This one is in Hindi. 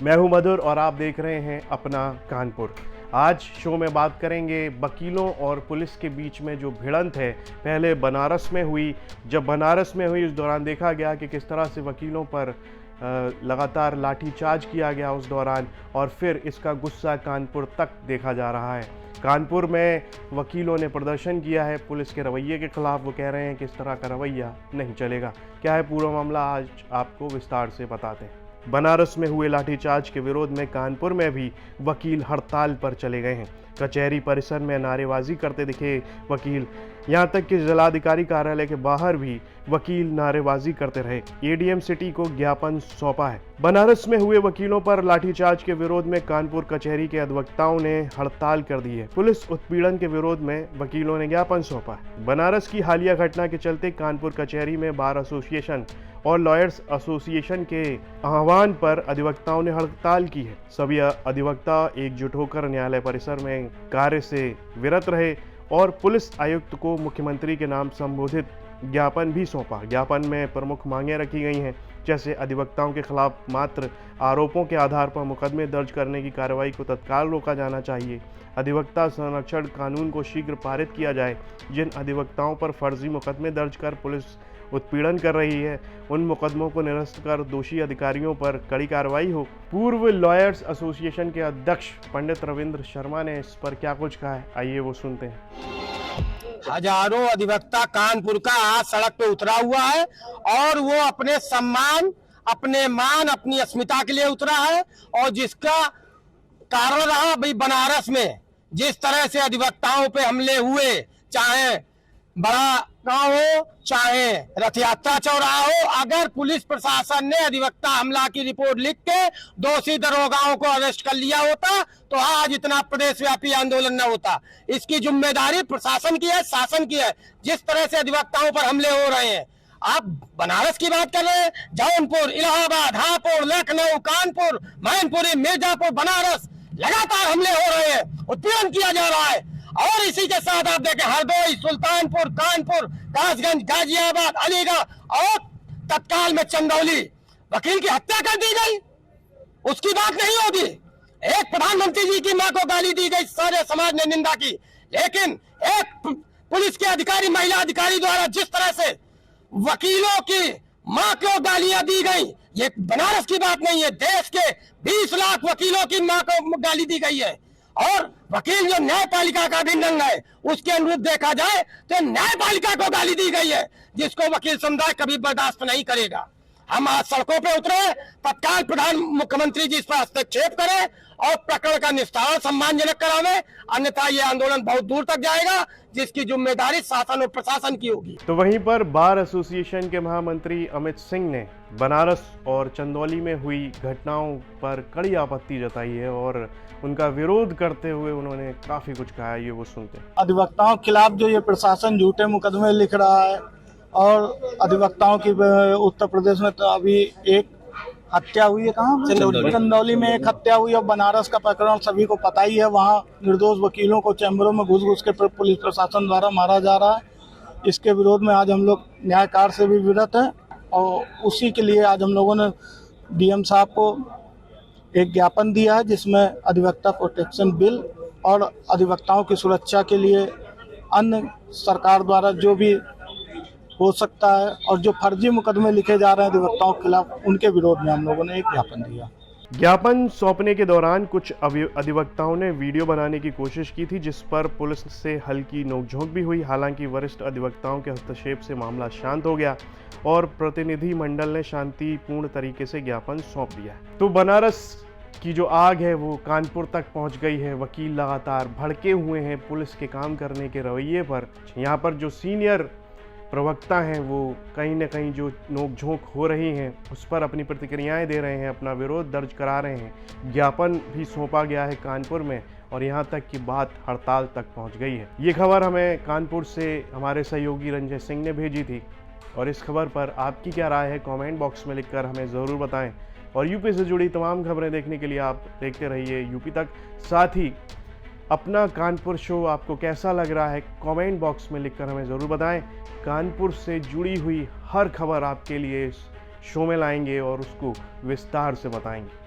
मैं हूं मधुर और आप देख रहे हैं अपना कानपुर। आज शो में बात करेंगे वकीलों और पुलिस के बीच में जो भिड़ंत है, पहले बनारस में हुई। जब बनारस में हुई उस दौरान देखा गया कि किस तरह से वकीलों पर लगातार लाठीचार्ज किया गया उस दौरान, और फिर इसका गुस्सा कानपुर तक देखा जा रहा है। कानपुर में वकीलों ने प्रदर्शन किया है पुलिस के रवैये के खिलाफ। वो कह रहे हैं कि इस तरह का रवैया नहीं चलेगा। क्या है पूरा मामला, आज आपको विस्तार से बताते हैं। बनारस में हुए लाठीचार्ज के विरोध में कानपुर में भी वकील हड़ताल पर चले गए हैं। कचहरी परिसर में नारेबाजी करते दिखे वकील, यहां तक कि जिलाधिकारी कार्यालय के बाहर भी वकील नारेबाजी करते रहे। एडीएम सिटी को ज्ञापन सौंपा है। बनारस में हुए वकीलों पर लाठीचार्ज के विरोध में कानपुर कचहरी के अधिवक्ताओं ने हड़ताल कर दी है। पुलिस उत्पीड़न के विरोध में वकीलों ने ज्ञापन सौंपा है। बनारस की हालिया घटना के चलते कानपुर कचहरी में बार एसोसिएशन और लॉयर्स एसोसिएशन के आह्वान पर अधिवक्ताओं ने हड़ताल की है। सभी अधिवक्ता एकजुट होकर न्यायालय परिसर में कार्य से विरत रहे और पुलिस आयुक्त को मुख्यमंत्री के नाम संबोधित ज्ञापन भी सौंपा। ज्ञापन में प्रमुख मांगें रखी गई हैं, जैसे अधिवक्ताओं के खिलाफ मात्र आरोपों के आधार पर मुकदमे दर्ज करने की कार्रवाई को तत्काल रोका जाना चाहिए। अधिवक्ता संरक्षण कानून को शीघ्र पारित किया जाए। जिन अधिवक्ताओं पर फर्जी मुकदमे दर्ज कर पुलिस उत्पीड़न कर रही है, उन मुकदमों को निरस्त कर दोषी अधिकारियों पर कड़ी कार्रवाई हो। पूर्व लॉयर्स एसोसिएशन के अध्यक्ष पंडित रविंद्र शर्मा ने इस पर क्या कुछ कहा है, आइए वो सुनते हैं। हजारों अधिवक्ता कानपुर का आज सड़क पे उतरा हुआ है और वो अपने सम्मान, अपने मान, अपनी अस्मिता के लिए उतरा है। और जिसका कारण रहा भाई, बनारस में जिस तरह से अधिवक्ताओं पे हमले हुए, चाहे बड़ा गांव हो चाहे रथ यात्रा चौराहा हो, अगर पुलिस प्रशासन ने अधिवक्ता हमला की रिपोर्ट लिख के दोषी दरोगाओं को अरेस्ट कर लिया होता तो आज इतना प्रदेशव्यापी आंदोलन न होता। इसकी जिम्मेदारी प्रशासन की है, शासन की है। जिस तरह से अधिवक्ताओं पर हमले हो रहे हैं, आप बनारस की बात कर रहे हैं, जौनपुर, इलाहाबाद, हापुड़, लखनऊ, कानपुर, मैनपुरी, मिर्जापुर, बनारस लगातार हमले हो रहे हैं, उत्पीड़न किया जा रहा है। और इसी के साथ आप देखें हरदोई, सुल्तानपुर, कानपुर, कासगंज, गाजियाबाद, अलीगढ़ और तत्काल में चंदौली वकील की हत्या कर दी गई। उसकी बात नहीं होगी। एक प्रधानमंत्री जी की मां को गाली दी गई, सारे समाज ने निंदा की, लेकिन एक पुलिस के अधिकारी, महिला अधिकारी द्वारा जिस तरह से वकीलों की मां को गालियां दी गई, ये बनारस की बात नहीं है। देश के 20 लाख वकीलों की मां को गाली दी गई है। और वकील जो न्यायपालिका का भी नंग है, उसके अनुरूप देखा जाए तो न्यायपालिका को गाली दी गई है, जिसको वकील समुदाय कभी बर्दाश्त नहीं करेगा। हम आज सड़कों पे उतरे, तत्काल प्रधान मुख्यमंत्री जी इस पर हस्तक्षेप करें और प्रकरण का निस्तारण सम्मानजनक करावे, अन्यथा ये आंदोलन बहुत दूर तक जाएगा, जिसकी जिम्मेदारी शासन और प्रशासन की होगी। तो वहीं पर बार एसोसिएशन के महामंत्री अमित सिंह ने बनारस और चंदौली में हुई घटनाओं पर कड़ी आपत्ति जताई है और उनका विरोध करते हुए उन्होंने काफी कुछ कहा है, ये वो सुनते हैं। अधिवक्ताओं के खिलाफ जो ये प्रशासन झूठे मुकदमे लिख रहा है, और अधिवक्ताओं की उत्तर प्रदेश में तो अभी एक हत्या हुई है, कहाँ चंदौली में एक हत्या हुई, और बनारस का प्रकरण सभी को पता ही है। वहाँ निर्दोष वकीलों को चैम्बरों में घुस घुस के पुलिस प्रशासन द्वारा मारा जा रहा है। इसके विरोध में आज हम लोग न्याय कार्य से भी विरत हैं, और उसी के लिए आज हम लोगों ने डीएम साहब को एक ज्ञापन दिया है, जिसमें अधिवक्ता प्रोटेक्शन बिल और अधिवक्ताओं की सुरक्षा के लिए अन्य सरकार द्वारा जो भी हो सकता है, और जो फर्जी मुकदमे लिखे जा रहे हैं अधिवक्ताओं के खिलाफ, उनके विरोध में हम लोगों ने एक ज्ञापन दिया। ज्ञापन सौंपने के दौरान कुछ अधिवक्ताओं ने वीडियो बनाने की कोशिश की थी, जिस पर पुलिस से हल्की नोकझोंक भी हुई। हालांकि वरिष्ठ अधिवक्ताओं के हस्तक्षेप से मामला शांत हो गया और प्रतिनिधि मंडल ने शांतिपूर्ण तरीके से ज्ञापन सौंप दिया। तो बनारस की जो आग है वो कानपुर तक पहुंच गई है। वकील लगातार भड़के हुए हैं पुलिस के काम करने के रवैये पर। यहाँ पर जो सीनियर प्रवक्ता हैं वो कहीं ना कहीं जो नोकझोंक हो रही हैं उस पर अपनी प्रतिक्रियाएं दे रहे हैं, अपना विरोध दर्ज करा रहे हैं। ज्ञापन भी सौंपा गया है कानपुर में और यहाँ तक की बात हड़ताल तक पहुँच गई है। ये खबर हमें कानपुर से हमारे सहयोगी रंजय सिंह ने भेजी थी और इस खबर पर आपकी क्या राय है, कमेंट बॉक्स में लिखकर हमें ज़रूर बताएं। और यूपी से जुड़ी तमाम खबरें देखने के लिए आप देखते रहिए यूपी तक। साथ ही अपना कानपुर शो आपको कैसा लग रहा है, कमेंट बॉक्स में लिखकर हमें ज़रूर बताएं। कानपुर से जुड़ी हुई हर खबर आपके लिए इस शो में लाएंगे और उसको विस्तार से बताएंगे।